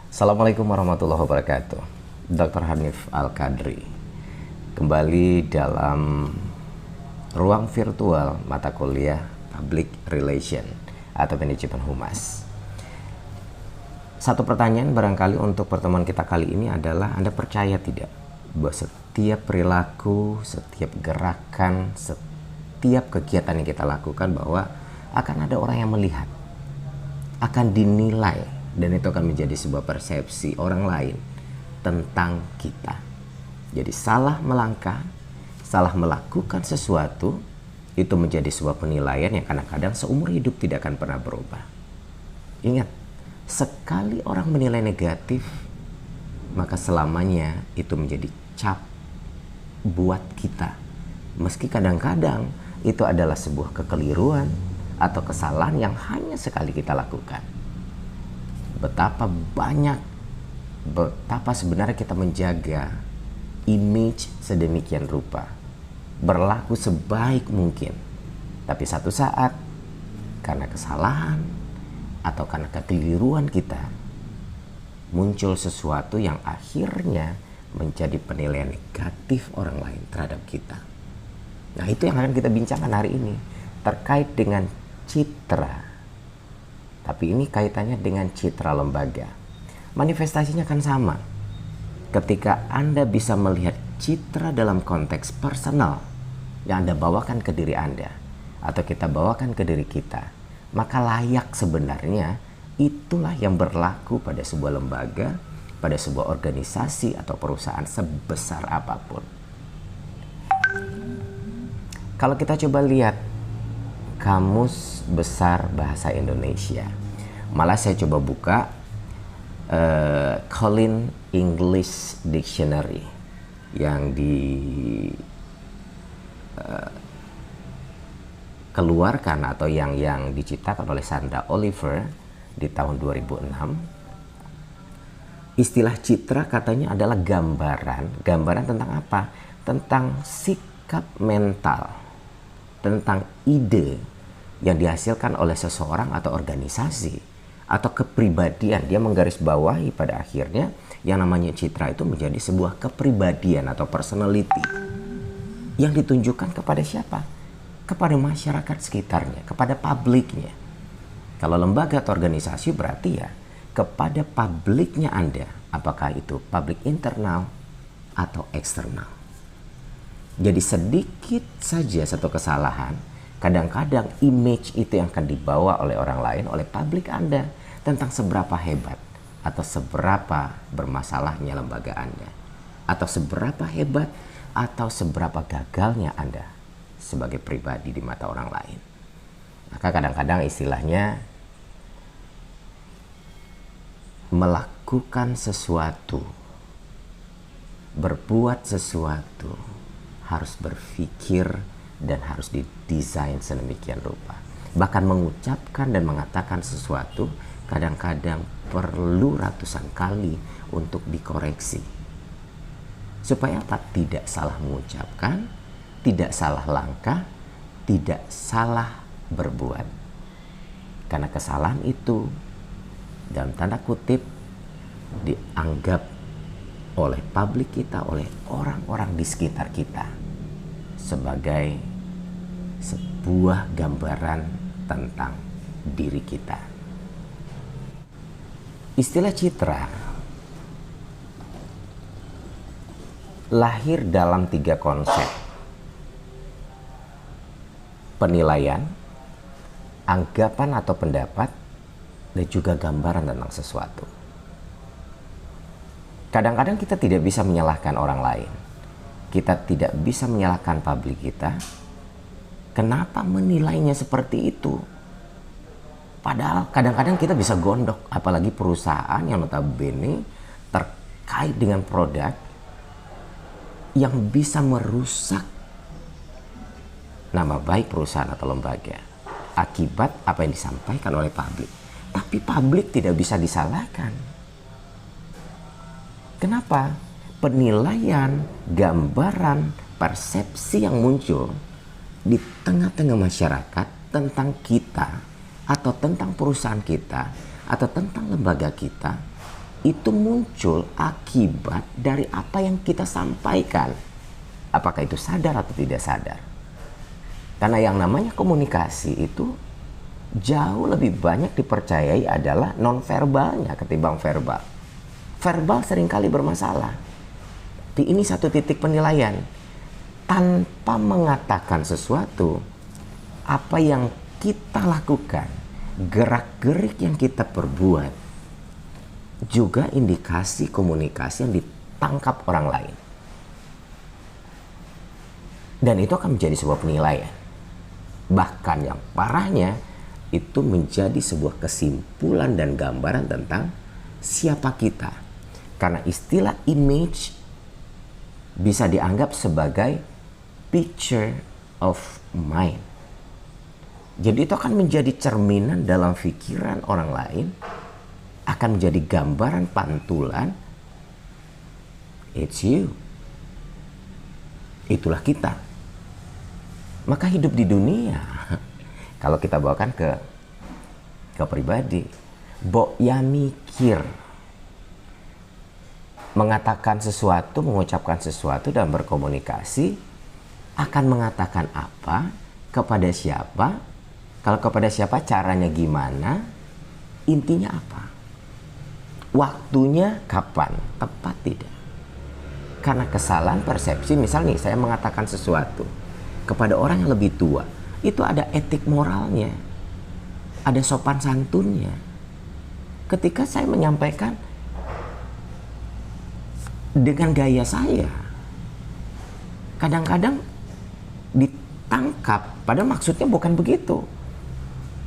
Assalamualaikum warahmatullahi wabarakatuh. Dr. Hanif Al-Qadri kembali dalam ruang virtual mata kuliah Public Relation atau Manajemen Humas. Satu pertanyaan barangkali untuk pertemuan kita kali ini adalah, Anda percaya tidak bahwa setiap perilaku, setiap gerakan, setiap kegiatan yang kita lakukan bahwa akan ada orang yang melihat, akan dinilai, dan itu akan menjadi sebuah persepsi orang lain tentang kita. Jadi salah melangkah, salah melakukan sesuatu, itu menjadi sebuah penilaian yang kadang-kadang seumur hidup tidak akan pernah berubah. Ingat, sekali orang menilai negatif, maka selamanya itu menjadi cap buat kita. Meski kadang-kadang itu adalah sebuah kekeliruan atau kesalahan yang hanya sekali kita lakukan. Betapa sebenarnya kita menjaga image sedemikian rupa, berlaku sebaik mungkin, tapi satu saat karena kesalahan atau karena kekeliruan kita muncul sesuatu yang akhirnya menjadi penilaian negatif orang lain terhadap kita. Nah, itu yang akan kita bincangkan hari ini terkait dengan citra. Tapi ini kaitannya dengan citra lembaga. Manifestasinya kan sama. Ketika Anda bisa melihat citra dalam konteks personal yang Anda bawakan ke diri Anda, atau kita bawakan ke diri kita, maka layak sebenarnya itulah yang berlaku pada sebuah lembaga, pada sebuah organisasi atau perusahaan sebesar apapun. Kalau kita coba lihat Kamus Besar Bahasa Indonesia, malah saya coba buka Collins English Dictionary yang dikeluarkan atau yang diciptakan oleh Sandra Oliver di tahun 2006. Istilah citra katanya adalah gambaran tentang apa? Tentang sikap mental, tentang ide yang dihasilkan oleh seseorang atau organisasi atau kepribadian. Dia menggarisbawahi pada akhirnya yang namanya citra itu menjadi sebuah kepribadian atau personality yang ditunjukkan kepada siapa? Kepada masyarakat sekitarnya, kepada publiknya. Kalau lembaga atau organisasi berarti ya kepada publiknya Anda, apakah itu publik internal atau eksternal. Jadi sedikit saja satu kesalahan, kadang-kadang image itu yang akan dibawa oleh orang lain, oleh publik Anda, tentang seberapa hebat atau seberapa bermasalahnya lembaga Anda, atau seberapa hebat atau seberapa gagalnya Anda sebagai pribadi di mata orang lain. Maka kadang-kadang istilahnya melakukan sesuatu, berbuat sesuatu, harus berpikir dan harus didesain sedemikian rupa. Bahkan mengucapkan dan mengatakan sesuatu kadang-kadang perlu ratusan kali untuk dikoreksi. Supaya apa? Tidak salah mengucapkan, tidak salah langkah, tidak salah berbuat. Karena kesalahan itu dalam tanda kutip dianggap oleh publik kita, oleh orang-orang di sekitar kita sebagai sebuah gambaran tentang diri kita. Istilah citra lahir dalam 3 konsep: penilaian, anggapan atau pendapat, dan juga gambaran tentang sesuatu. Kadang-kadang kita tidak bisa menyalahkan orang lain. Kita tidak bisa menyalahkan publik kita. Kenapa menilainya seperti itu? Padahal kadang-kadang kita bisa gondok, apalagi perusahaan yang notabene terkait dengan produk yang bisa merusak nama baik perusahaan atau lembaga akibat apa yang disampaikan oleh publik. Tapi publik tidak bisa disalahkan. Kenapa? Penilaian, gambaran, persepsi yang muncul di tengah-tengah masyarakat tentang kita atau tentang perusahaan kita atau tentang lembaga kita itu muncul akibat dari apa yang kita sampaikan. Apakah itu sadar atau tidak sadar? Karena yang namanya komunikasi itu jauh lebih banyak dipercayai adalah non-verbalnya ketimbang verbal. Verbal seringkali bermasalah. Ini satu titik penilaian. Tanpa mengatakan sesuatu, apa yang kita lakukan, gerak-gerik yang kita perbuat, juga indikasi komunikasi yang ditangkap orang lain. Dan itu akan menjadi sebuah penilaian. Bahkan yang parahnya, itu menjadi sebuah kesimpulan dan gambaran tentang siapa kita. Karena istilah image bisa dianggap sebagai picture of mind. Jadi itu akan menjadi cerminan dalam pikiran orang lain, akan menjadi gambaran pantulan, it's you. Itulah kita. Maka hidup di dunia, kalau kita bawakan ke pribadi, ya mikir, mengatakan sesuatu, mengucapkan sesuatu dan berkomunikasi, akan mengatakan apa, kepada siapa, kalau kepada siapa, caranya gimana, intinya apa, waktunya kapan, tepat tidak. Karena kesalahan persepsi, misal nih saya mengatakan sesuatu kepada orang yang lebih tua, itu ada etik moralnya, ada sopan santunnya. Ketika saya menyampaikan dengan gaya saya, kadang-kadang ditangkap, padahal maksudnya bukan begitu,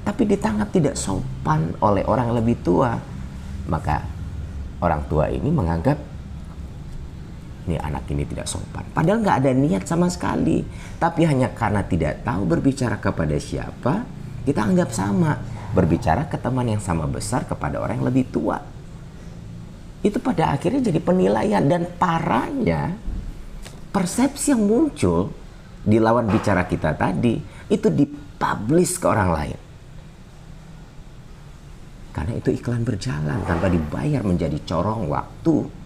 tapi ditangkap tidak sopan oleh orang yang lebih tua. Maka orang tua ini menganggap ini anak ini tidak sopan, padahal nggak ada niat sama sekali, tapi hanya karena tidak tahu berbicara kepada siapa, kita anggap sama, berbicara ke teman yang sama besar kepada orang yang lebih tua. Itu pada akhirnya jadi penilaian, dan parahnya persepsi yang muncul di lawan bicara kita tadi itu dipublish ke orang lain. Karena itu iklan berjalan tanpa dibayar, menjadi corong waktu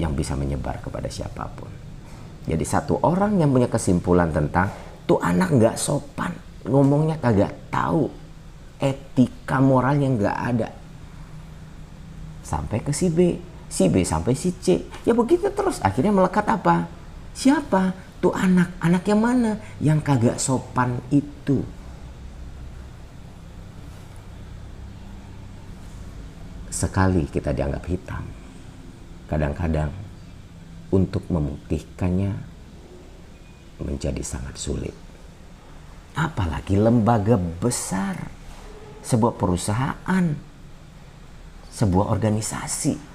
yang bisa menyebar kepada siapapun. Jadi satu orang yang punya kesimpulan tentang tuh anak nggak sopan, ngomongnya kagak tahu, etika moralnya nggak ada, sampai ke si B sampai si C, ya begitu terus. Akhirnya melekat apa? Siapa? Tuh anak yang mana? Yang kagak sopan itu. Sekali kita dianggap hitam, kadang-kadang untuk memutihkannya menjadi sangat sulit. Apalagi lembaga besar, sebuah perusahaan, sebuah organisasi.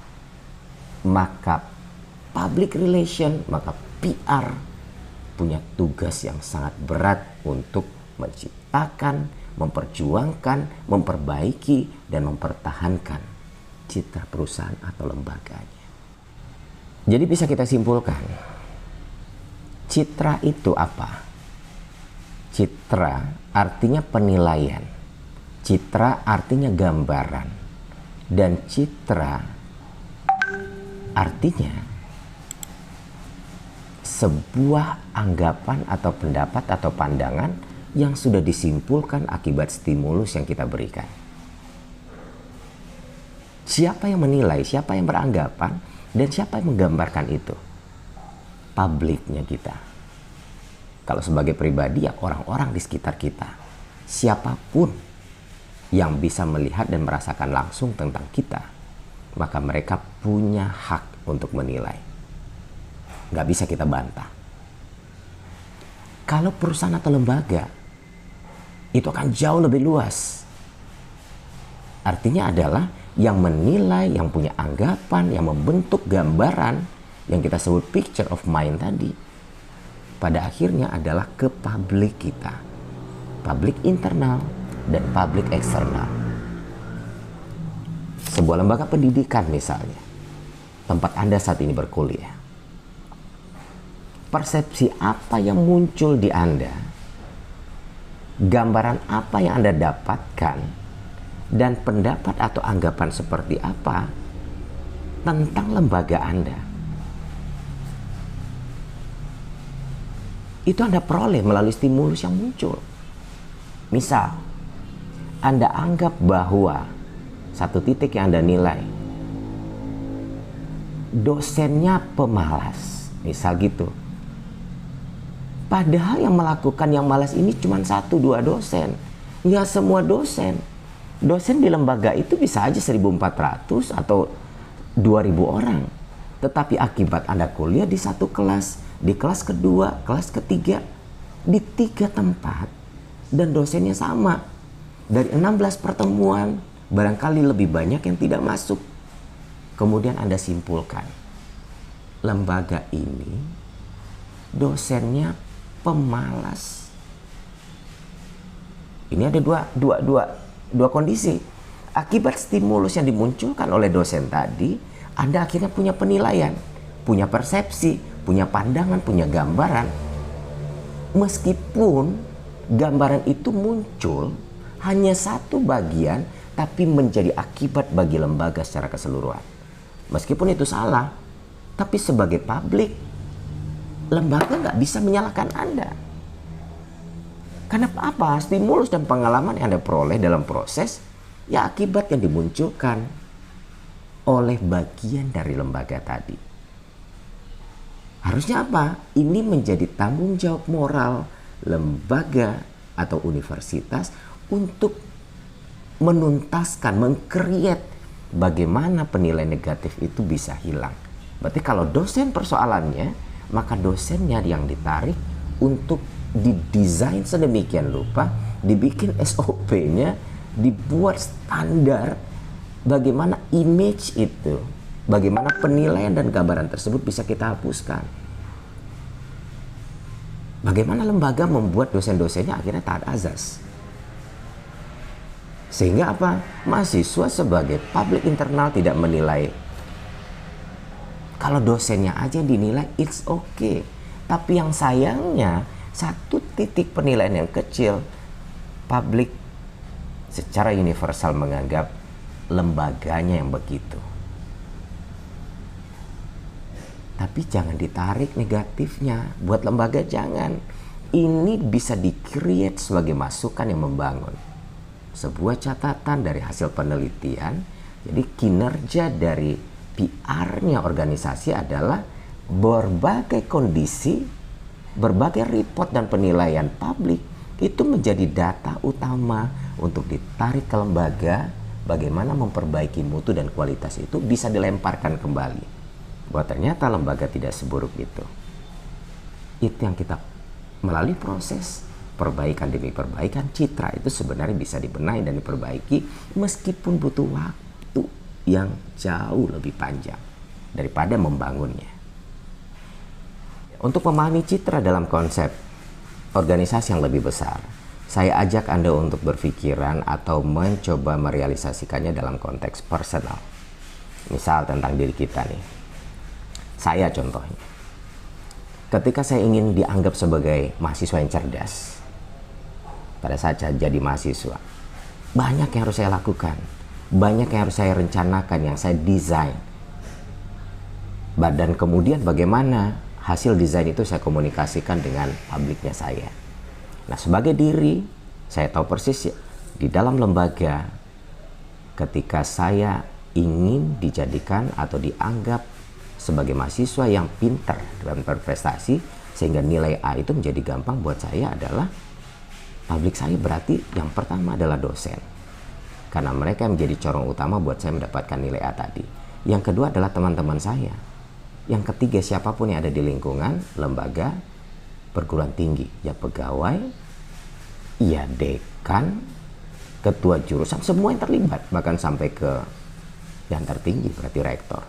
Maka public relation, maka PR punya tugas yang sangat berat untuk menciptakan, memperjuangkan, memperbaiki, dan mempertahankan citra perusahaan atau lembaganya. Jadi bisa kita simpulkan, citra itu apa? Citra artinya penilaian, citra artinya gambaran, dan citra artinya sebuah anggapan atau pendapat atau pandangan yang sudah disimpulkan akibat stimulus yang kita berikan. Siapa yang menilai, siapa yang beranggapan, dan siapa yang menggambarkan itu? Publiknya kita. Kalau sebagai pribadi, ya orang-orang di sekitar kita. Siapapun yang bisa melihat dan merasakan langsung tentang kita, maka mereka punya hak untuk menilai. Nggak bisa kita bantah. Kalau perusahaan atau lembaga, itu akan jauh lebih luas. Artinya adalah yang menilai, yang punya anggapan, yang membentuk gambaran yang kita sebut picture of mind tadi, pada akhirnya adalah ke publik kita, publik internal dan publik eksternal. Sebuah lembaga pendidikan misalnya, tempat Anda saat ini berkuliah, persepsi apa yang muncul di Anda, gambaran apa yang Anda dapatkan, dan pendapat atau anggapan seperti apa tentang lembaga Anda. Itu Anda peroleh melalui stimulus yang muncul. Misal, Anda anggap bahwa satu titik yang Anda nilai, dosennya pemalas, misal gitu. Padahal yang melakukan yang malas ini cuma 1-2 dosen. Nggak semua dosen. Dosen di lembaga itu bisa aja 1.400 atau 2.000 orang. Tetapi akibat Anda kuliah di satu kelas, di kelas kedua, kelas ketiga, di 3 tempat, dan dosennya sama. Dari 16 pertemuan, barangkali lebih banyak yang tidak masuk. Kemudian Anda simpulkan, lembaga ini dosennya pemalas. Ini ada dua kondisi. Akibat stimulus yang dimunculkan oleh dosen tadi, Anda akhirnya punya penilaian, punya persepsi, punya pandangan, punya gambaran. Meskipun gambaran itu muncul hanya satu bagian, tapi menjadi akibat bagi lembaga secara keseluruhan. Meskipun itu salah, tapi sebagai publik, lembaga nggak bisa menyalahkan Anda. Karena apa? Stimulus dan pengalaman yang Anda peroleh dalam proses, ya akibat yang dimunculkan oleh bagian dari lembaga tadi. Harusnya apa? Ini menjadi tanggung jawab moral lembaga atau universitas untuk menuntaskan, mengkreat bagaimana penilaian negatif itu bisa hilang. Berarti kalau dosen persoalannya, maka dosennya yang ditarik untuk didesain sedemikian rupa, dibikin SOP-nya, dibuat standar bagaimana image itu, bagaimana penilaian dan gambaran tersebut bisa kita hapuskan. Bagaimana lembaga membuat dosen-dosennya akhirnya taat azas. Sehingga apa? Mahasiswa sebagai publik internal tidak menilai. Kalau dosennya aja dinilai, it's okay. Tapi yang sayangnya, satu titik penilaian yang kecil, publik secara universal menganggap lembaganya yang begitu. Tapi jangan ditarik negatifnya. Buat lembaga jangan. Ini bisa di-create sebagai masukan yang membangun. Sebuah catatan dari hasil penelitian. Jadi kinerja dari PR-nya organisasi adalah berbagai kondisi, berbagai report dan penilaian publik itu menjadi data utama untuk ditarik ke lembaga, bagaimana memperbaiki mutu dan kualitas itu bisa dilemparkan kembali. Bahwa ternyata lembaga tidak seburuk itu. Itu yang kita melalui proses perbaikan demi perbaikan, citra itu sebenarnya bisa dibenahi dan diperbaiki meskipun butuh waktu yang jauh lebih panjang daripada membangunnya. Untuk memahami citra dalam konsep organisasi yang lebih besar, saya ajak Anda untuk berpikiran atau mencoba merealisasikannya dalam konteks personal. Misal tentang diri kita nih. Saya contohnya. Ketika saya ingin dianggap sebagai mahasiswa yang cerdas, pada saat saya jadi mahasiswa, banyak yang harus saya lakukan. Banyak yang harus saya rencanakan, yang saya desain. Dan kemudian bagaimana hasil desain itu saya komunikasikan dengan publiknya saya. Nah, sebagai diri, saya tahu persis ya, di dalam lembaga, ketika saya ingin dijadikan atau dianggap sebagai mahasiswa yang pintar dalam berprestasi, sehingga nilai A itu menjadi gampang buat saya adalah publik saya berarti yang pertama adalah dosen. Karena mereka menjadi corong utama buat saya mendapatkan nilai A tadi. Yang kedua adalah teman-teman saya. Yang ketiga siapapun yang ada di lingkungan, lembaga, perguruan tinggi. Ya pegawai, ya dekan, ketua jurusan, semua yang terlibat. Bahkan sampai ke yang tertinggi, berarti rektor.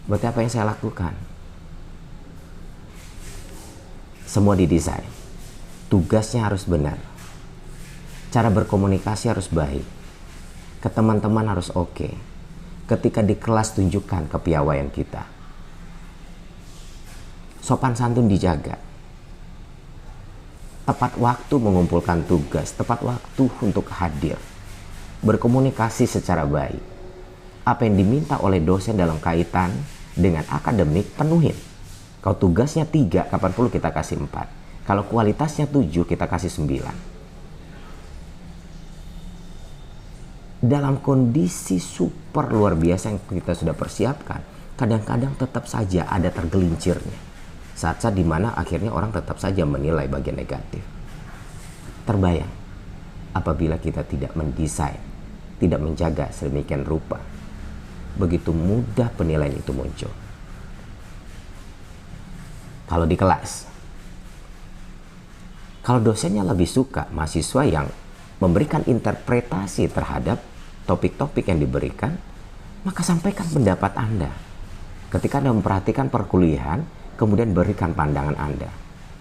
Berarti apa yang saya lakukan? Semua didesain. Tugasnya harus benar. Cara berkomunikasi harus baik. Ke teman-teman harus oke. Ketika di kelas tunjukkan kepiawaian kita. Sopan santun dijaga. Tepat waktu mengumpulkan tugas, tepat waktu untuk hadir. berkomunikasi secara baik. Apa yang diminta oleh dosen dalam kaitan dengan akademik, penuhin. Kalau tugasnya 3, kapan perlu kita kasih 4. Kalau kualitasnya 7, kita kasih 9. Dalam kondisi super luar biasa yang kita sudah persiapkan, kadang-kadang tetap saja ada tergelincirnya. Saat-saat dimana akhirnya orang tetap saja menilai bagian negatif. Terbayang, apabila kita tidak mendesain, tidak menjaga sedemikian rupa, begitu mudah penilaian itu muncul. Kalau di kelas, kalau dosennya lebih suka mahasiswa yang memberikan interpretasi terhadap topik-topik yang diberikan, maka sampaikan pendapat Anda. Ketika Anda memperhatikan perkuliahan, kemudian berikan pandangan Anda.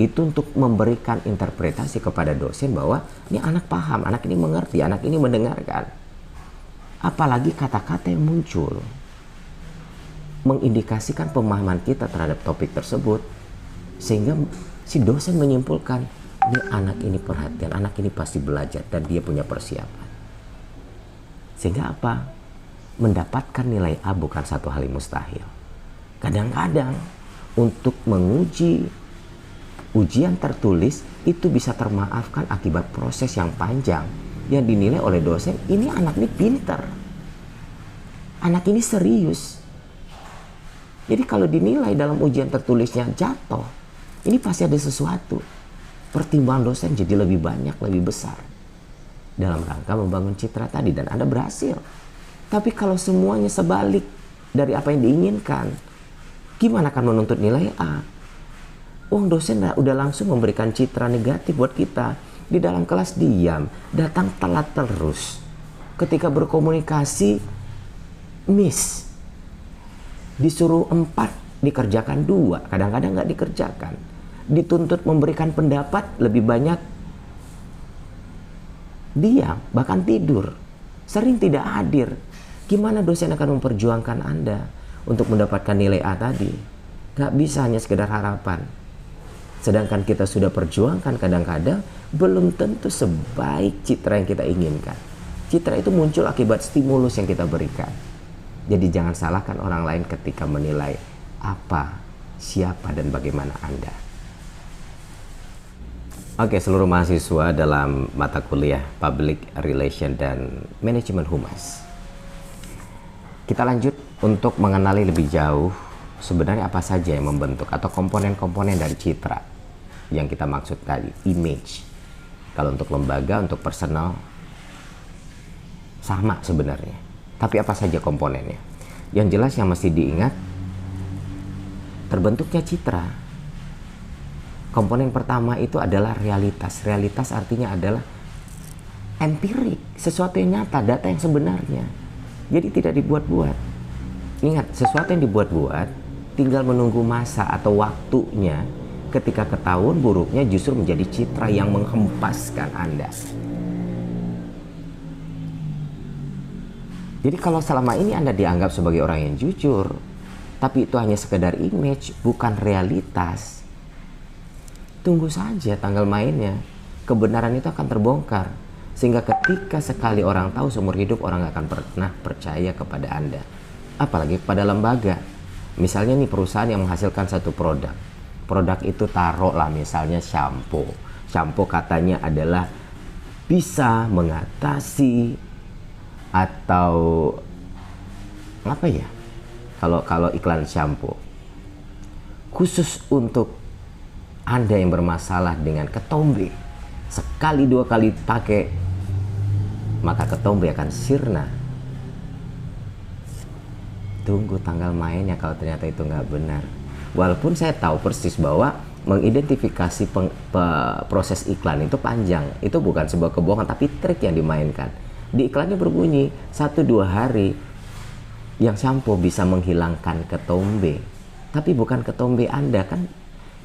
Itu untuk memberikan interpretasi kepada dosen bahwa ini anak paham, anak ini mengerti, anak ini mendengarkan. Apalagi kata-kata yang muncul mengindikasikan pemahaman kita terhadap topik tersebut, sehingga si dosen menyimpulkan, ini anak ini perhatian, anak ini pasti belajar dan dia punya persiapan. Sehingga apa? Mendapatkan nilai A bukan satu hal yang mustahil. Kadang-kadang untuk menguji ujian tertulis itu bisa termaafkan akibat proses yang panjang yang dinilai oleh dosen, ini anak ini pintar, anak ini serius. Jadi kalau dinilai dalam ujian tertulisnya jatuh, ini pasti ada sesuatu. Pertimbangan dosen jadi lebih banyak, lebih besar dalam rangka membangun citra tadi, dan Anda berhasil. Tapi kalau semuanya sebalik dari apa yang diinginkan, gimana akan menuntut nilai A? Dosen udah langsung memberikan citra negatif buat kita. Di dalam kelas diam, datang telat terus. Ketika berkomunikasi, miss. Disuruh 4, dikerjakan 2, kadang-kadang nggak dikerjakan. Dituntut memberikan pendapat, lebih banyak diam, bahkan tidur. Sering tidak hadir. Gimana dosen akan memperjuangkan Anda untuk mendapatkan nilai A tadi? Nggak bisa hanya sekedar harapan. Sedangkan kita sudah perjuangkan, kadang-kadang belum tentu sebaik citra yang kita inginkan. Citra itu muncul akibat stimulus yang kita berikan. Jadi jangan salahkan orang lain ketika menilai apa, siapa, dan bagaimana Anda. Oke, seluruh mahasiswa dalam mata kuliah Public Relation dan Manajemen Humas. Kita lanjut untuk mengenali lebih jauh sebenarnya apa saja yang membentuk atau komponen-komponen dari citra yang kita maksud tadi, image. Kalau untuk lembaga, untuk personal, sama sebenarnya. Tapi apa saja komponennya? Yang jelas yang mesti diingat, terbentuknya citra. Komponen pertama itu adalah realitas. Realitas artinya adalah empirik, sesuatu yang nyata, data yang sebenarnya. Jadi tidak dibuat-buat. Ingat, sesuatu yang dibuat-buat tinggal menunggu masa atau waktunya. Ketika ketahuan buruknya justru menjadi citra yang menghempaskan Anda. Jadi kalau selama ini Anda dianggap sebagai orang yang jujur, tapi itu hanya sekedar image, bukan realitas, tunggu saja tanggal mainnya. Kebenaran itu akan terbongkar. Sehingga ketika sekali orang tahu, seumur hidup orang gak akan pernah percaya kepada Anda. Apalagi kepada lembaga. Misalnya nih perusahaan yang menghasilkan satu produk. Produk itu taruhlah misalnya shampoo. Shampoo katanya adalah bisa mengatasi atau apa ya, kalau iklan shampoo khusus untuk Anda yang bermasalah dengan ketombe, sekali 2 kali pakai maka ketombe akan sirna. Tunggu tanggal mainnya kalau ternyata itu nggak benar. Walaupun saya tahu persis bahwa mengidentifikasi proses iklan itu panjang, itu bukan sebuah kebohongan tapi trik yang dimainkan. Di iklannya berbunyi 1-2 hari yang shampoo bisa menghilangkan ketombe, tapi bukan ketombe Anda, kan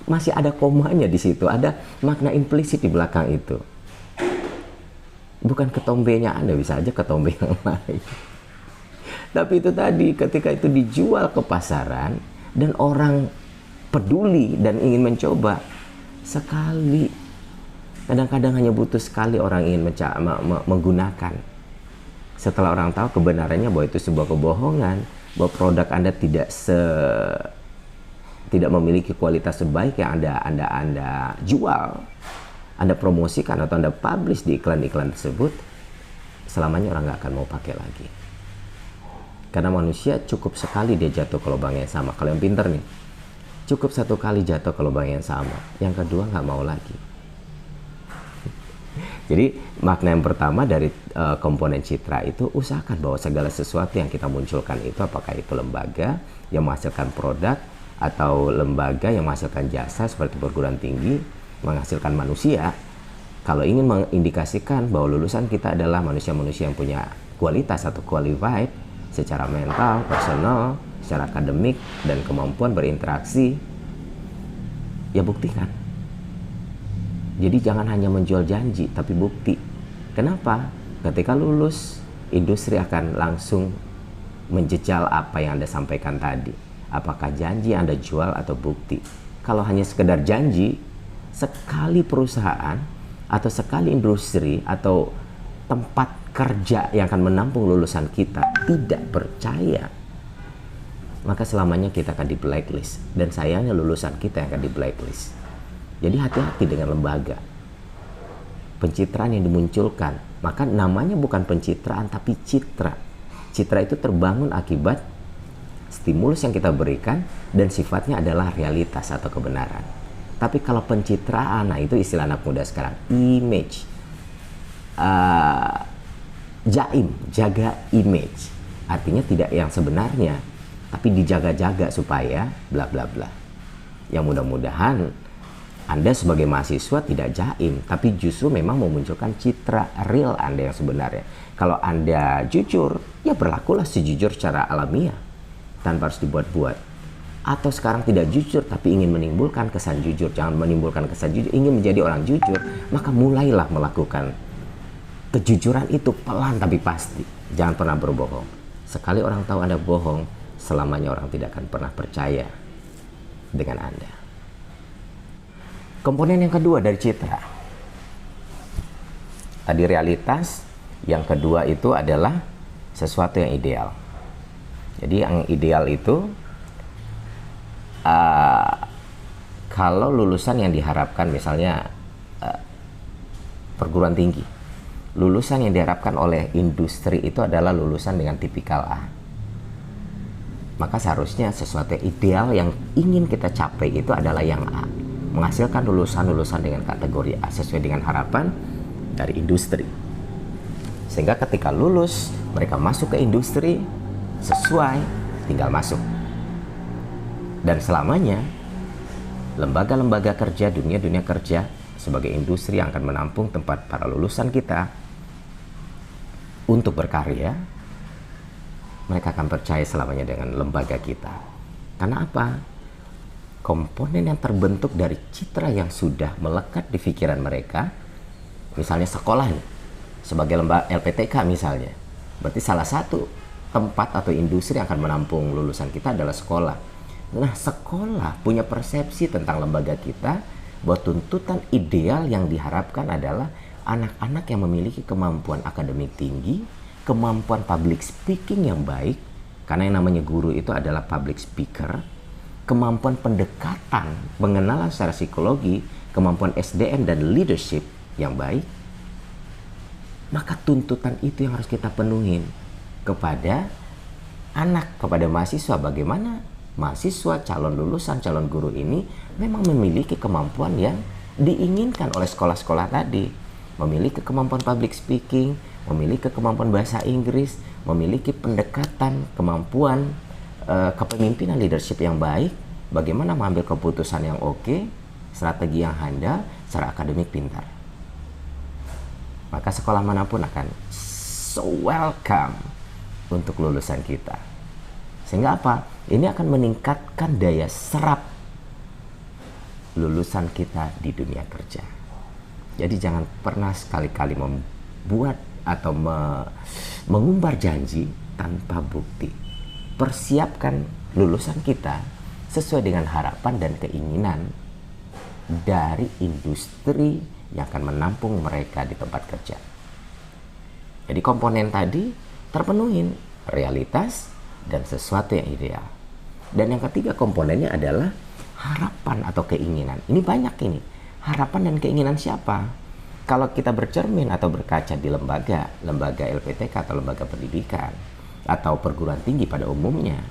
masih ada komanya di situ, ada makna implisit di belakang itu. Bukan ketombenya Anda, bisa aja ketombe yang lain. Tapi itu tadi, ketika itu dijual ke pasaran dan orang peduli dan ingin mencoba sekali, kadang-kadang hanya butuh sekali orang ingin menggunakan. Setelah orang tahu kebenarannya bahwa itu sebuah kebohongan, bahwa produk Anda tidak memiliki kualitas terbaik yang Anda jual, Anda promosikan atau Anda publish di iklan-iklan tersebut, selamanya orang nggak akan mau pakai lagi. Karena manusia cukup sekali dia jatuh ke lubang yang sama. Kalau yang pinter nih, cukup satu kali jatuh ke lubang yang sama, yang kedua nggak mau lagi. Jadi makna yang pertama dari komponen citra itu, usahakan bahwa segala sesuatu yang kita munculkan itu, apakah itu lembaga yang menghasilkan produk atau lembaga yang menghasilkan jasa seperti perguruan tinggi menghasilkan manusia, kalau ingin mengindikasikan bahwa lulusan kita adalah manusia-manusia yang punya kualitas atau qualified secara mental, personal, secara akademik, dan kemampuan berinteraksi, ya buktikan. Jadi jangan hanya menjual janji, tapi bukti. Kenapa? Ketika lulus, industri akan langsung menjejal apa yang Anda sampaikan tadi. Apakah janji Anda jual atau bukti? Kalau hanya sekedar janji, sekali perusahaan atau sekali industri atau tempat kerja yang akan menampung lulusan kita tidak percaya, maka selamanya kita akan di blacklist. Dan sayangnya lulusan kita yang akan di blacklist. Jadi hati-hati dengan lembaga pencitraan yang dimunculkan. Maka namanya bukan pencitraan tapi citra. Citra itu terbangun akibat stimulus yang kita berikan dan sifatnya adalah realitas atau kebenaran. Tapi kalau pencitraan, nah itu istilah anak muda sekarang, image, jaim, jaga image. Artinya tidak yang sebenarnya, tapi dijaga-jaga supaya bla bla bla. Yang mudah-mudahan Anda sebagai mahasiswa tidak jaim, tapi justru memang memunculkan citra real Anda yang sebenarnya. Kalau Anda jujur, ya berlakulah sejujur secara alamiah, tanpa harus dibuat-buat. Atau sekarang tidak jujur, tapi ingin menimbulkan kesan jujur. Jangan menimbulkan kesan jujur, ingin menjadi orang jujur, maka mulailah melakukan kejujuran itu pelan tapi pasti. Jangan pernah berbohong. Sekali orang tahu Anda bohong, selamanya orang tidak akan pernah percaya dengan Anda. Komponen yang kedua dari citra, tadi realitas, yang kedua itu adalah sesuatu yang ideal. Jadi yang ideal itu kalau lulusan yang diharapkan misalnya perguruan tinggi, lulusan yang diharapkan oleh industri itu adalah lulusan dengan tipikal A, maka seharusnya sesuatu yang ideal yang ingin kita capai itu adalah yang A, menghasilkan lulusan-lulusan dengan kategori A sesuai dengan harapan dari industri, sehingga ketika lulus mereka masuk ke industri sesuai, tinggal masuk. Dan selamanya lembaga-lembaga kerja, dunia kerja sebagai industri yang akan menampung tempat para lulusan kita untuk berkarya, mereka akan percaya selamanya dengan lembaga kita. Karena apa? Komponen yang terbentuk dari citra yang sudah melekat di pikiran mereka, misalnya sekolah nih, sebagai lembaga LPTK misalnya, berarti salah satu tempat atau industri yang akan menampung lulusan kita adalah sekolah. Nah, sekolah punya persepsi tentang lembaga kita bahwa tuntutan ideal yang diharapkan adalah anak-anak yang memiliki kemampuan akademik tinggi, kemampuan public speaking yang baik, karena yang namanya guru itu adalah public speaker, kemampuan pendekatan, pengenalan secara psikologi, kemampuan SDM dan leadership yang baik, maka tuntutan itu yang harus kita penuhin kepada anak, kepada mahasiswa. Bagaimana mahasiswa, calon lulusan, calon guru ini memang memiliki kemampuan yang diinginkan oleh sekolah-sekolah tadi. Memiliki kemampuan public speaking, memiliki kemampuan bahasa Inggris, memiliki pendekatan, kemampuan kepemimpinan leadership yang baik, bagaimana mengambil keputusan yang oke, strategi yang handal, secara akademik pintar. Maka sekolah manapun akan so welcome untuk lulusan kita. Sehingga apa? Ini akan meningkatkan daya serap lulusan kita di dunia kerja. Jadi jangan pernah sekali-kali membuat atau mengumbar janji tanpa bukti. Persiapkan lulusan kita sesuai dengan harapan dan keinginan dari industri yang akan menampung mereka di tempat kerja. Jadi komponen tadi terpenuhin realitas dan sesuatu yang ideal. Dan yang ketiga komponennya adalah harapan atau keinginan. Ini banyak ini. Harapan dan keinginan siapa? Kalau kita bercermin atau berkaca di lembaga LPTK atau lembaga pendidikan atau perguruan tinggi pada umumnya,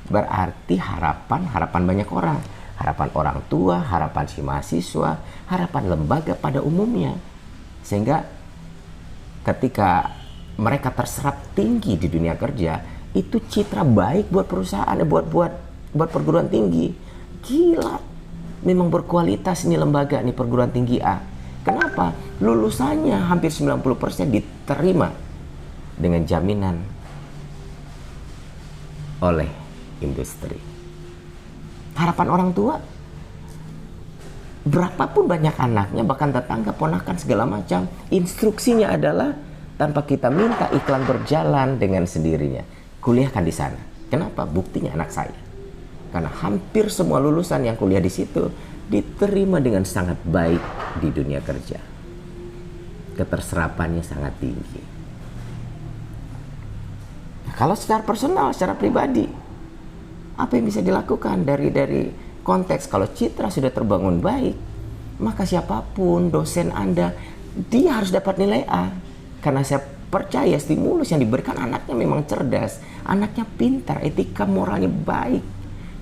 berarti harapan banyak orang. Harapan orang tua, harapan si mahasiswa, harapan lembaga pada umumnya. Sehingga ketika mereka terserap tinggi di dunia kerja, itu citra baik buat perusahaan, buat perguruan tinggi. Gila, memang berkualitas ini lembaga, nih perguruan tinggi A. Kenapa? Lulusannya hampir 90% diterima dengan jaminan oleh industri. Harapan orang tua, berapapun banyak anaknya, bahkan tetangga, ponakan, segala macam, instruksinya adalah tanpa kita minta iklan berjalan dengan sendirinya. Kuliahkan di sana. Kenapa? Buktinya anak saya. Karena hampir semua lulusan yang kuliah di situ diterima dengan sangat baik di dunia kerja. Keterserapannya sangat tinggi. Nah, kalau secara personal, secara pribadi, apa yang bisa dilakukan dari konteks kalau citra sudah terbangun baik, maka siapapun dosen Anda, dia harus dapat nilai A. Karena saya percaya stimulus yang diberikan anaknya memang cerdas, anaknya pintar, etika moralnya baik,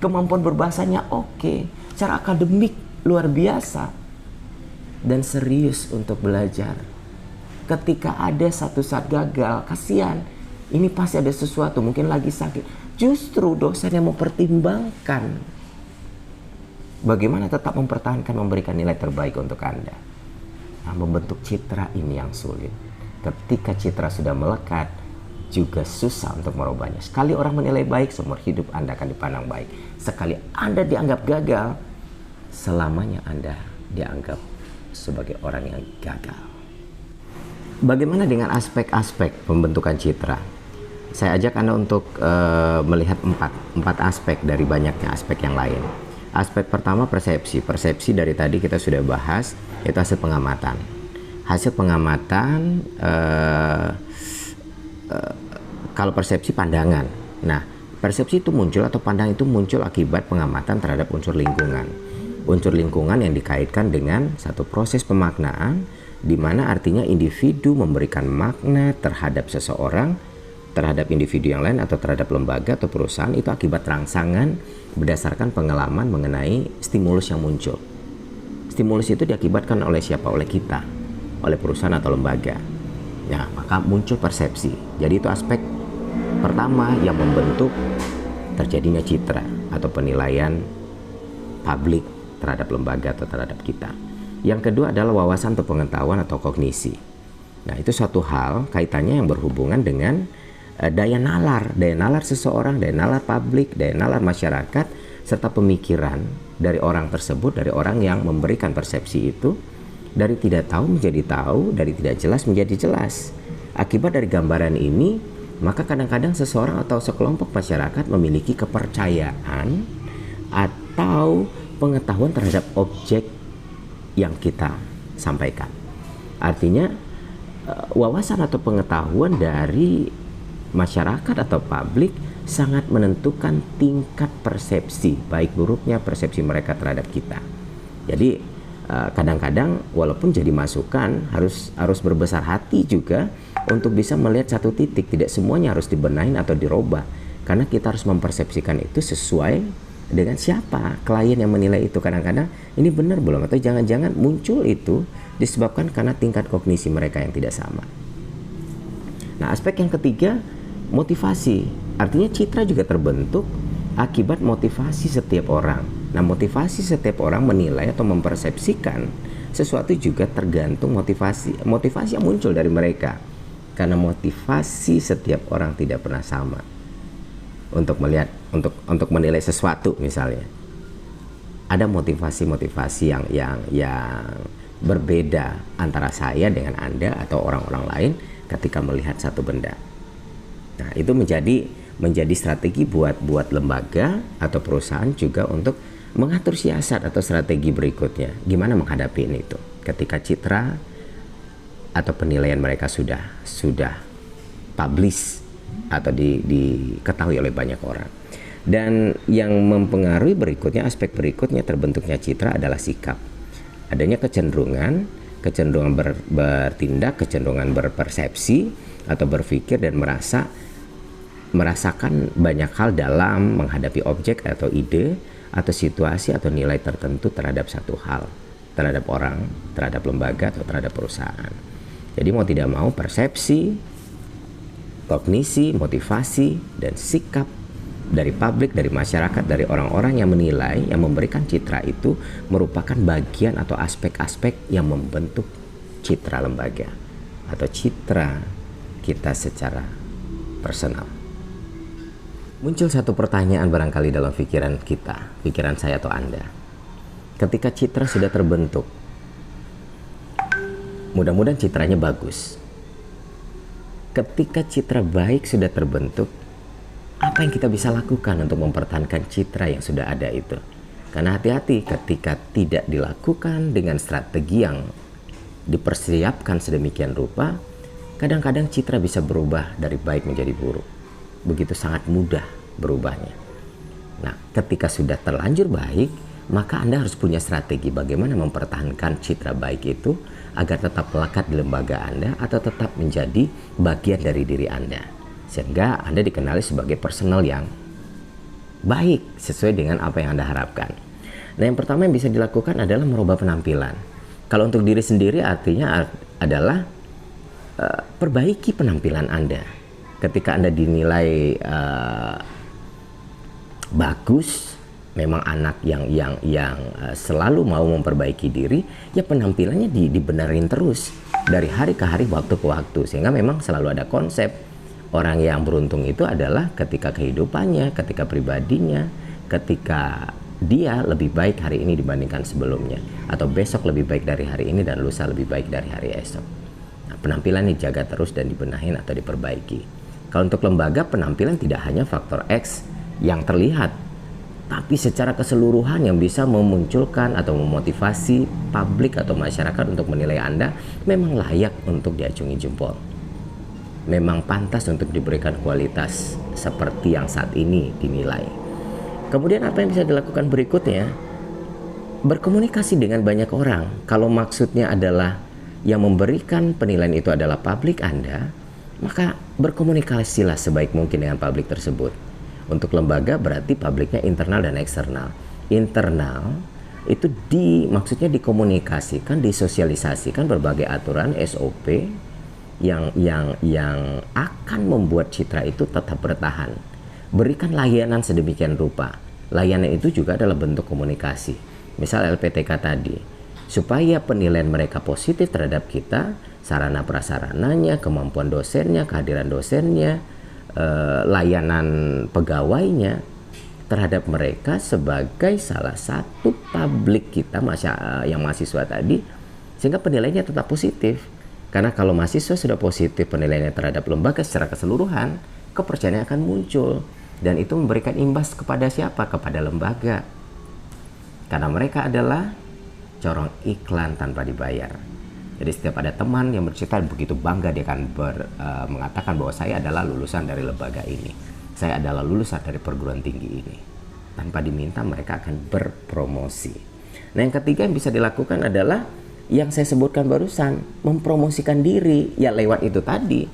kemampuan berbahasanya oke, secara akademik luar biasa, dan serius untuk belajar. Ketika ada satu saat gagal, kasihan, ini pasti ada sesuatu, mungkin lagi sakit. Justru dosen yang mempertimbangkan bagaimana tetap mempertahankan, memberikan nilai terbaik untuk Anda. Nah, membentuk citra ini yang sulit. Ketika citra sudah melekat, juga susah untuk merubahnya. Sekali orang menilai baik, seumur hidup Anda akan dipandang baik. Sekali Anda dianggap gagal, selamanya Anda dianggap sebagai orang yang gagal. Bagaimana dengan aspek-aspek pembentukan citra? Saya ajak Anda untuk melihat empat aspek dari banyaknya aspek yang lain. Aspek pertama persepsi. Persepsi dari tadi kita sudah bahas, itu hasil pengamatan. Hasil pengamatan, kalau persepsi pandangan. Nah, persepsi itu muncul atau pandangan itu muncul akibat pengamatan terhadap unsur lingkungan. Unsur lingkungan yang dikaitkan dengan satu proses pemaknaan, di mana artinya individu memberikan makna terhadap seseorang, terhadap individu yang lain atau terhadap lembaga atau perusahaan, itu akibat rangsangan berdasarkan pengalaman mengenai stimulus yang muncul. Stimulus itu diakibatkan oleh siapa? Oleh kita, oleh perusahaan atau lembaga. Nah, maka muncul persepsi. Jadi itu aspek pertama yang membentuk terjadinya citra atau penilaian publik terhadap lembaga atau terhadap kita. Yang kedua adalah wawasan atau pengetahuan atau kognisi. Nah, itu suatu hal kaitannya yang berhubungan dengan daya nalar seseorang, daya nalar publik, daya nalar masyarakat, serta pemikiran dari orang tersebut, dari orang yang memberikan persepsi itu, dari tidak tahu menjadi tahu, dari tidak jelas menjadi jelas. Akibat dari gambaran ini, maka kadang-kadang seseorang atau sekelompok masyarakat memiliki kepercayaan atau pengetahuan terhadap objek yang kita sampaikan. Artinya wawasan atau pengetahuan dari masyarakat atau publik sangat menentukan tingkat persepsi, baik buruknya persepsi mereka terhadap kita. Jadi kadang-kadang walaupun jadi masukan, harus berbesar hati juga untuk bisa melihat satu titik. Tidak semuanya harus dibenahin atau dirubah, karena kita harus mempersepsikan itu sesuai dengan siapa klien yang menilai itu. Kadang-kadang ini benar belum, atau jangan-jangan muncul itu disebabkan karena tingkat kognisi mereka yang tidak sama. Nah, aspek yang ketiga, motivasi. Artinya citra juga terbentuk akibat motivasi setiap orang. Nah, motivasi setiap orang menilai atau mempersepsikan sesuatu juga tergantung motivasi yang muncul dari mereka. Karena motivasi setiap orang tidak pernah sama untuk melihat, untuk menilai sesuatu. Misalnya ada motivasi yang berbeda antara saya dengan Anda atau orang-orang lain ketika melihat satu benda. Nah, itu menjadi strategi buat lembaga atau perusahaan juga untuk mengatur siasat atau strategi berikutnya. Gimana menghadapi itu ketika citra atau penilaian mereka sudah publish atau diketahui oleh banyak orang. Dan yang mempengaruhi berikutnya, aspek berikutnya terbentuknya citra adalah sikap. Adanya kecenderungan bertindak, kecenderungan berpersepsi atau berpikir dan merasakan banyak hal dalam menghadapi objek atau ide atau situasi atau nilai tertentu terhadap satu hal, terhadap orang, terhadap lembaga atau terhadap perusahaan. Jadi mau tidak mau persepsi, kognisi, motivasi, dan sikap dari publik, dari masyarakat, dari orang-orang yang menilai, yang memberikan citra itu merupakan bagian atau aspek-aspek yang membentuk citra lembaga atau citra kita secara personal. Muncul satu pertanyaan barangkali dalam pikiran kita, pikiran saya atau Anda. Ketika citra sudah terbentuk, mudah-mudahan citranya bagus. Ketika citra baik sudah terbentuk, apa yang kita bisa lakukan untuk mempertahankan citra yang sudah ada itu? Karena hati-hati ketika tidak dilakukan dengan strategi yang dipersiapkan sedemikian rupa, kadang-kadang citra bisa berubah dari baik menjadi buruk. Begitu sangat mudah berubahnya. Nah, ketika sudah terlanjur baik, maka Anda harus punya strategi bagaimana mempertahankan citra baik itu agar tetap melekat di lembaga Anda atau tetap menjadi bagian dari diri Anda. Sehingga Anda dikenali sebagai personal yang baik sesuai dengan apa yang Anda harapkan. Nah, yang pertama yang bisa dilakukan adalah merubah penampilan. Kalau untuk diri sendiri artinya adalah perbaiki penampilan Anda. Ketika Anda dinilai bagus, memang anak yang selalu mau memperbaiki diri, ya penampilannya dibenerin terus dari hari ke hari, waktu ke waktu, sehingga memang selalu ada konsep. Orang yang beruntung itu adalah ketika kehidupannya, ketika pribadinya, ketika dia lebih baik hari ini dibandingkan sebelumnya, atau besok lebih baik dari hari ini dan lusa lebih baik dari hari esok. Nah, penampilan dijaga terus dan dibenahin atau diperbaiki. Kalau untuk lembaga, penampilan tidak hanya faktor X yang terlihat, tapi secara keseluruhan yang bisa memunculkan atau memotivasi publik atau masyarakat untuk menilai Anda memang layak untuk diacungi jempol. Memang pantas untuk diberikan kualitas seperti yang saat ini dinilai. Kemudian apa yang bisa dilakukan berikutnya? Berkomunikasi dengan banyak orang. Kalau maksudnya adalah yang memberikan penilaian itu adalah publik Anda, maka berkomunikasilah sebaik mungkin dengan publik tersebut. Untuk lembaga berarti publiknya internal dan eksternal. Internal itu maksudnya dikomunikasikan, disosialisasikan berbagai aturan SOP yang akan membuat citra itu tetap bertahan. Berikan layanan sedemikian rupa. Layanan itu juga adalah bentuk komunikasi. Misal LPTK tadi, supaya penilaian mereka positif terhadap kita, sarana prasarananya, kemampuan dosennya, kehadiran dosennya, layanan pegawainya terhadap mereka sebagai salah satu publik kita yang mahasiswa tadi, sehingga penilaiannya tetap positif. Karena kalau mahasiswa sudah positif penilaiannya terhadap lembaga secara keseluruhan, kepercayaan akan muncul. Dan itu memberikan imbas kepada siapa? Kepada lembaga. Karena mereka adalah corong iklan tanpa dibayar. Jadi setiap ada teman yang bercerita begitu bangga, dia akan mengatakan bahwa saya adalah lulusan dari lembaga ini. Saya adalah lulusan dari perguruan tinggi ini. Tanpa diminta mereka akan berpromosi. Nah, yang ketiga yang bisa dilakukan adalah yang saya sebutkan barusan, mempromosikan diri ya lewat itu tadi.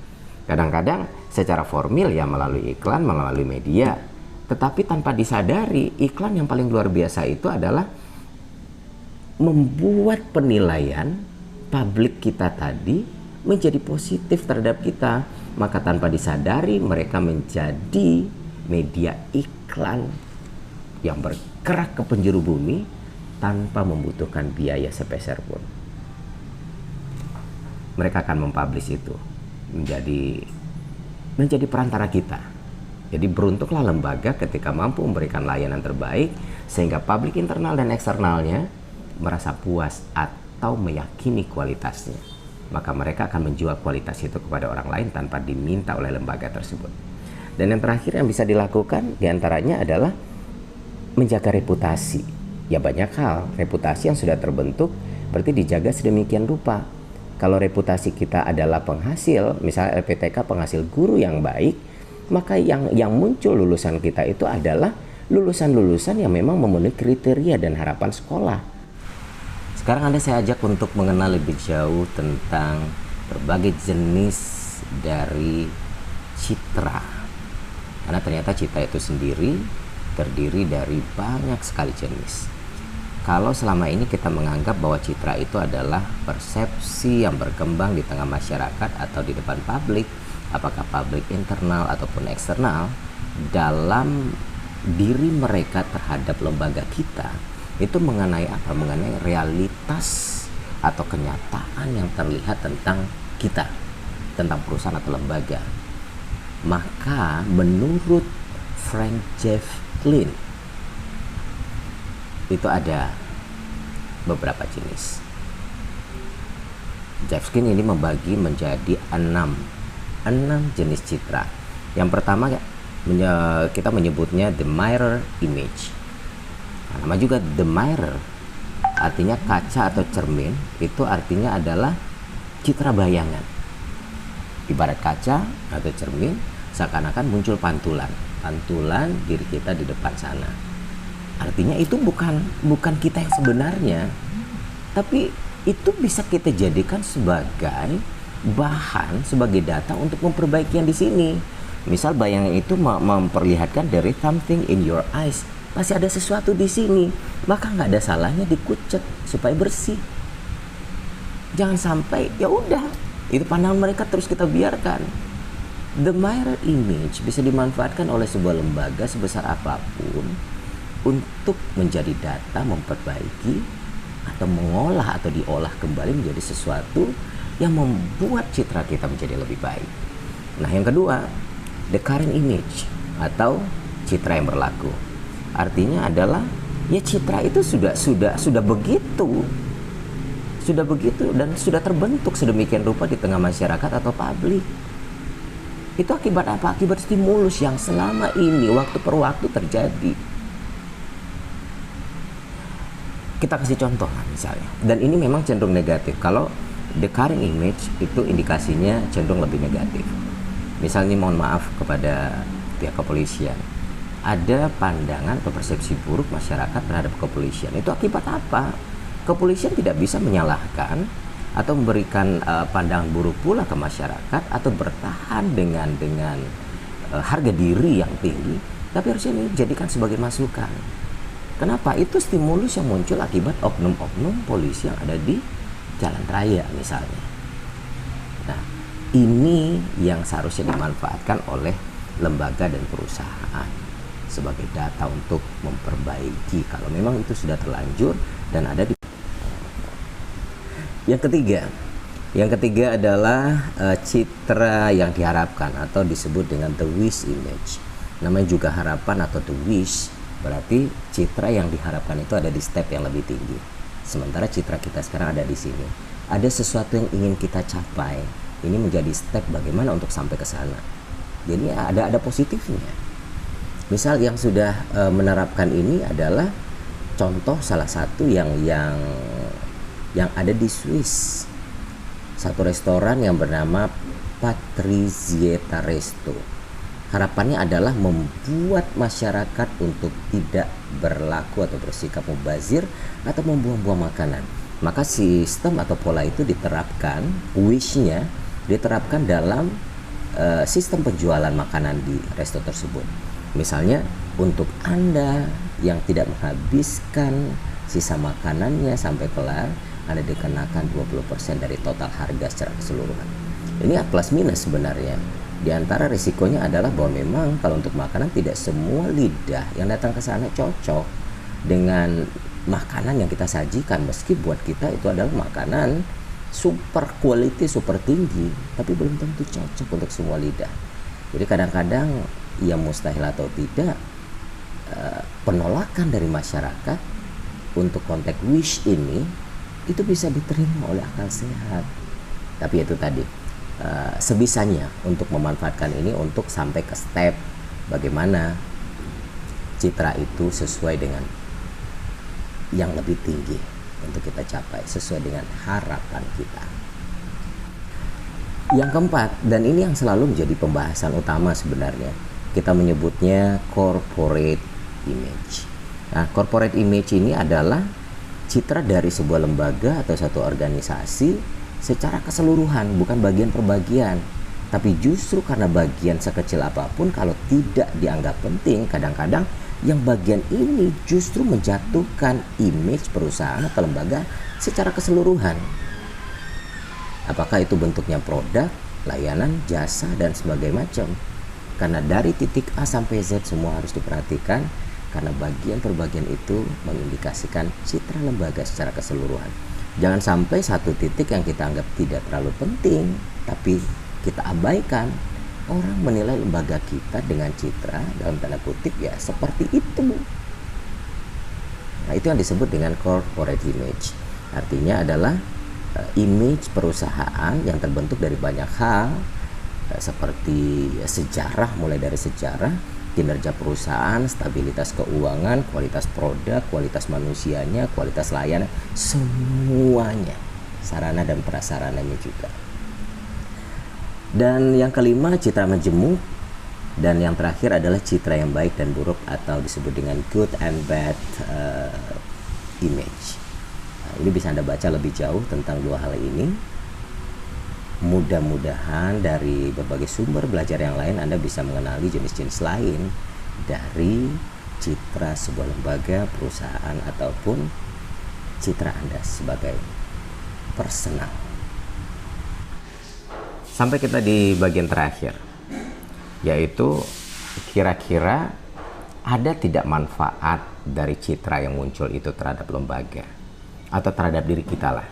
Kadang-kadang secara formil ya melalui iklan, melalui media. Tetapi tanpa disadari, iklan yang paling luar biasa itu adalah membuat penilaian publik kita tadi menjadi positif terhadap kita. Maka tanpa disadari mereka menjadi media iklan yang bergerak ke penjuru bumi tanpa membutuhkan biaya sepeser pun. Mereka akan mempublish itu menjadi perantara kita. Jadi beruntunglah lembaga ketika mampu memberikan layanan terbaik sehingga publik internal dan eksternalnya merasa puas atau meyakini kualitasnya. Maka mereka akan menjual kualitas itu kepada orang lain tanpa diminta oleh lembaga tersebut. Dan yang terakhir yang bisa dilakukan diantaranya adalah menjaga reputasi. Ya banyak hal, reputasi yang sudah terbentuk berarti dijaga sedemikian rupa. Kalau reputasi kita adalah penghasil, misalnya LPTK penghasil guru yang baik, maka yang muncul lulusan kita itu adalah lulusan-lulusan yang memang memenuhi kriteria dan harapan sekolah. Sekarang Anda saya ajak untuk mengenal lebih jauh tentang berbagai jenis dari citra. Karena ternyata citra itu sendiri terdiri dari banyak sekali jenis. Kalau selama ini kita menganggap bahwa citra itu adalah persepsi yang berkembang di tengah masyarakat atau di depan publik, apakah publik internal ataupun eksternal, dalam diri mereka terhadap lembaga kita, itu mengenai apa? Mengenai realitas atau kenyataan yang terlihat tentang kita, tentang perusahaan atau lembaga. Maka menurut Frank Jeff Klein itu ada beberapa jenis. Jeff Klein ini membagi menjadi 6 jenis citra. Yang pertama kita menyebutnya the mirror image. Nama juga the mirror artinya kaca atau cermin, itu artinya adalah citra bayangan. Ibarat kaca atau cermin, seakan-akan muncul pantulan diri kita di depan sana. Artinya itu bukan kita yang sebenarnya, tapi itu bisa kita jadikan sebagai bahan, sebagai data untuk memperbaiki yang di sini. Misal bayangan itu memperlihatkan there is something in your eyes, pasti ada sesuatu di sini, maka nggak ada salahnya dikucek supaya bersih. Jangan sampai ya udah itu pandangan mereka terus kita biarkan. The mirror image bisa dimanfaatkan oleh sebuah lembaga sebesar apapun untuk menjadi data, memperbaiki atau mengolah atau diolah kembali menjadi sesuatu yang membuat citra kita menjadi lebih baik. Nah, yang kedua, the current image atau citra yang berlaku. Artinya adalah ya citra itu sudah begitu dan sudah terbentuk sedemikian rupa di tengah masyarakat atau publik. Itu akibat apa? Akibat stimulus yang selama ini waktu per waktu terjadi. Kita kasih contoh lah misalnya, dan ini memang cenderung negatif. Kalau the current image itu indikasinya cenderung lebih negatif. Misalnya mohon maaf kepada pihak kepolisian, ada pandangan atau persepsi buruk masyarakat terhadap kepolisian. Itu akibat apa? Kepolisian tidak bisa menyalahkan atau memberikan pandangan buruk pula ke masyarakat atau bertahan dengan harga diri yang tinggi, tapi harusnya ini dijadikan sebagai masukan. Kenapa? Itu stimulus yang muncul akibat oknum-oknum polisi yang ada di jalan raya misalnya. Nah, ini yang seharusnya dimanfaatkan oleh lembaga dan perusahaan sebagai data untuk memperbaiki kalau memang itu sudah terlanjur dan ada di. Yang ketiga adalah citra yang diharapkan atau disebut dengan the wish image. Namanya juga harapan atau the wish, berarti citra yang diharapkan itu ada di step yang lebih tinggi. Sementara citra kita sekarang ada di sini. Ada sesuatu yang ingin kita capai. Ini menjadi step bagaimana untuk sampai ke sana. Jadi ada positifnya. Misal yang sudah menerapkan ini adalah contoh salah satu yang ada di Swiss. Satu restoran yang bernama Patrizietta Resto. Harapannya adalah membuat masyarakat untuk tidak berlaku atau bersikap mubazir atau membuang-buang makanan. Maka sistem atau pola itu diterapkan, wish-nya diterapkan dalam sistem penjualan makanan di resto tersebut. Misalnya untuk Anda yang tidak menghabiskan sisa makanannya sampai kelar, Anda dikenakan 20% dari total harga secara keseluruhan. Ini plus minus sebenarnya. Di antara risikonya adalah bahwa memang kalau untuk makanan tidak semua lidah yang datang ke sana cocok dengan makanan yang kita sajikan, meski buat kita itu adalah makanan super quality, super tinggi, tapi belum tentu cocok untuk semua lidah. Jadi kadang-kadang ya mustahil atau tidak penolakan dari masyarakat untuk konteks wish ini itu bisa diterima oleh akal sehat. Tapi itu tadi sebisanya untuk memanfaatkan ini untuk sampai ke step bagaimana citra itu sesuai dengan yang lebih tinggi untuk kita capai, sesuai dengan harapan kita. Yang keempat, dan ini yang selalu menjadi pembahasan utama sebenarnya, kita menyebutnya corporate image. Nah, corporate image ini adalah citra dari sebuah lembaga atau satu organisasi secara keseluruhan, bukan bagian per bagian. Tapi justru karena bagian sekecil apapun, kalau tidak dianggap penting, kadang-kadang yang bagian ini justru menjatuhkan image perusahaan atau lembaga secara keseluruhan. Apakah itu bentuknya produk, layanan, jasa, dan sebagainya macam. Karena dari titik A sampai Z semua harus diperhatikan, karena bagian per bagian itu mengindikasikan citra lembaga secara keseluruhan. Jangan sampai satu titik yang kita anggap tidak terlalu penting, tapi kita abaikan. Orang menilai lembaga kita dengan citra, dalam tanda kutip ya seperti itu. Nah, itu yang disebut dengan corporate image. Artinya adalah image perusahaan yang terbentuk dari banyak hal, seperti sejarah, mulai dari sejarah, kinerja perusahaan, stabilitas keuangan, kualitas produk, kualitas manusianya, kualitas layanan, semuanya, sarana dan prasarananya juga. Dan yang kelima, citra majemuk. Dan yang terakhir adalah citra yang baik dan buruk atau disebut dengan good and bad image. Ini bisa Anda baca lebih jauh tentang dua hal ini. Mudah-mudahan dari berbagai sumber belajar yang lain Anda bisa mengenali jenis-jenis lain dari citra sebuah lembaga, perusahaan, ataupun citra Anda sebagai personal. Sampai kita di bagian terakhir, yaitu kira-kira ada tidak manfaat dari citra yang muncul itu terhadap lembaga atau terhadap diri kita lah.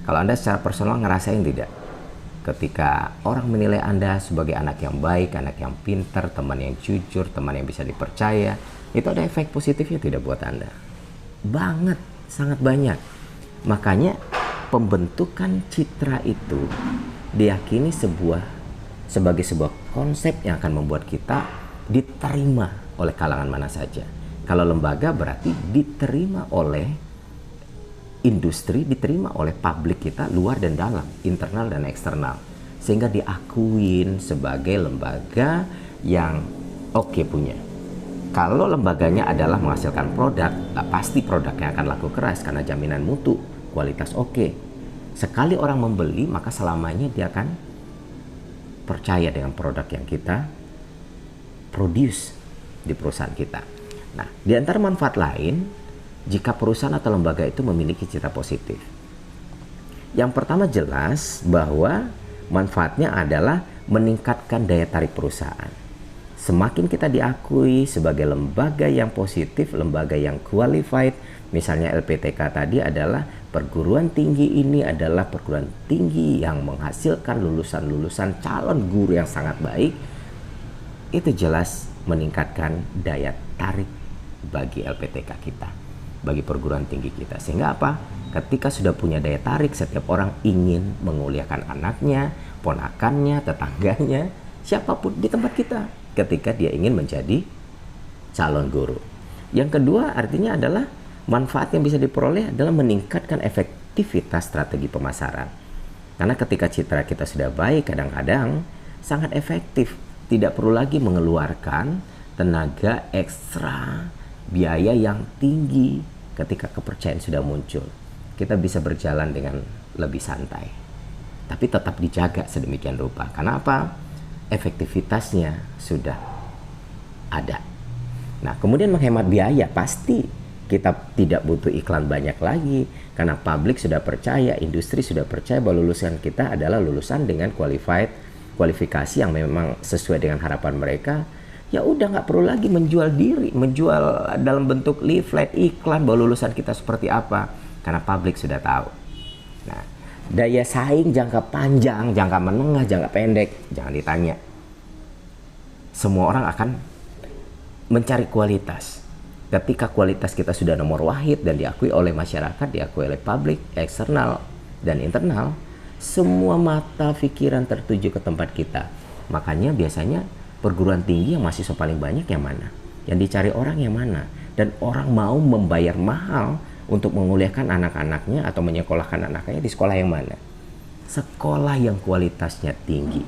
Kalau Anda secara personal ngerasain tidak? Ketika orang menilai Anda sebagai anak yang baik, anak yang pintar, teman yang jujur, teman yang bisa dipercaya, itu ada efek positifnya tidak buat Anda? Banget, sangat banyak. Makanya pembentukan citra itu diyakini sebagai sebuah konsep yang akan membuat kita diterima oleh kalangan mana saja. Kalau lembaga berarti diterima oleh industri, diterima oleh publik kita, luar dan dalam, internal dan eksternal, sehingga diakuin sebagai lembaga yang oke punya. Kalau lembaganya adalah menghasilkan produk, pasti produknya akan laku keras karena jaminan mutu, kualitas oke. Sekali orang membeli, maka selamanya dia akan percaya dengan produk yang kita produce di perusahaan kita. Nah, di antara manfaat lain, jika perusahaan atau lembaga itu memiliki citra positif. Yang pertama jelas bahwa manfaatnya adalah meningkatkan daya tarik perusahaan. Semakin kita diakui sebagai lembaga yang positif, lembaga yang qualified, misalnya LPTK tadi adalah perguruan tinggi ini adalah perguruan tinggi yang menghasilkan lulusan-lulusan calon guru yang sangat baik, itu jelas meningkatkan daya tarik bagi LPTK kita, bagi perguruan tinggi kita. Sehingga apa? Ketika sudah punya daya tarik, setiap orang ingin menguliakan anaknya, ponakannya, tetangganya, siapapun di tempat kita ketika dia ingin menjadi calon guru. Yang kedua artinya adalah manfaat yang bisa diperoleh adalah meningkatkan efektivitas strategi pemasaran. Karena ketika citra kita sudah baik, kadang-kadang sangat efektif. Tidak perlu lagi mengeluarkan tenaga ekstra, biaya yang tinggi ketika kepercayaan sudah muncul. Kita bisa berjalan dengan lebih santai, tapi tetap dijaga sedemikian rupa. Karena apa? Efektivitasnya sudah ada. Nah, kemudian menghemat biaya, pasti kita tidak butuh iklan banyak lagi karena publik sudah percaya, industri sudah percaya bahwa lulusan kita adalah lulusan dengan kualifikasi yang memang sesuai dengan harapan mereka. Ya udah, nggak perlu lagi menjual diri, menjual dalam bentuk leaflet, iklan bahwa lulusan kita seperti apa, karena publik sudah tahu. Nah, daya saing jangka panjang, jangka menengah, jangka pendek, jangan ditanya. Semua orang akan mencari kualitas. Ketika kualitas kita sudah nomor wahid dan diakui oleh masyarakat, diakui oleh publik, eksternal dan internal, semua mata pikiran tertuju ke tempat kita. Makanya biasanya perguruan tinggi yang mahasiswa paling banyak yang mana? Yang dicari orang yang mana? Dan orang mau membayar mahal untuk menguliahkan anak-anaknya atau menyekolahkan anaknya di sekolah yang mana? sekolah yang kualitasnya tinggi.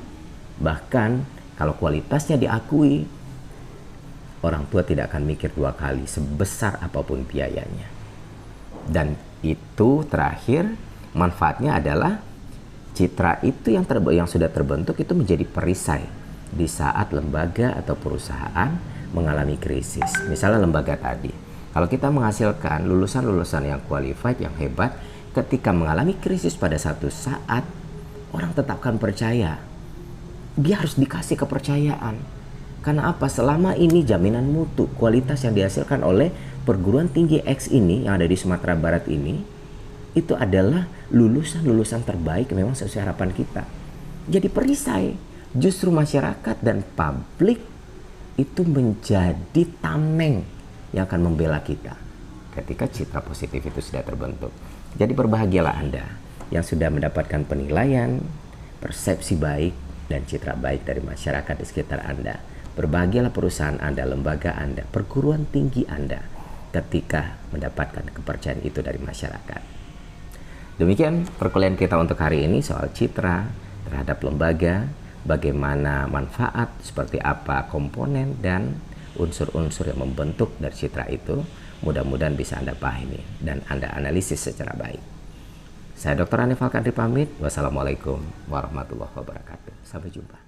Bahkan kalau kualitasnya diakui, orang tua tidak akan mikir dua kali sebesar apapun biayanya. Dan itu terakhir, manfaatnya adalah citra itu yang sudah terbentuk itu menjadi perisai di saat lembaga atau perusahaan mengalami krisis. Misalnya lembaga tadi, kalau kita menghasilkan lulusan-lulusan yang qualified, yang hebat, ketika mengalami krisis pada satu saat, orang tetap akan percaya. Dia harus dikasih kepercayaan. Karena apa? Selama ini jaminan mutu, kualitas yang dihasilkan oleh perguruan tinggi X ini yang ada di Sumatera Barat ini, itu adalah lulusan-lulusan terbaik memang sesuai harapan kita. Jadi perisai. Justru masyarakat dan publik itu menjadi tameng yang akan membela kita ketika citra positif itu sudah terbentuk. Jadi berbahagialah Anda yang sudah mendapatkan penilaian, persepsi baik, dan citra baik dari masyarakat di sekitar Anda. Berbahagialah perusahaan Anda, lembaga Anda, perguruan tinggi Anda ketika mendapatkan kepercayaan itu dari masyarakat. Demikian perkuliahan kita untuk hari ini soal citra terhadap lembaga, bagaimana manfaat, seperti apa komponen dan unsur-unsur yang membentuk dari citra itu. Mudah-mudahan bisa Anda pahami dan Anda analisis secara baik. Saya Dr. Hanif Al-Kadri pamit. Wassalamualaikum warahmatullahi wabarakatuh. Sampai jumpa.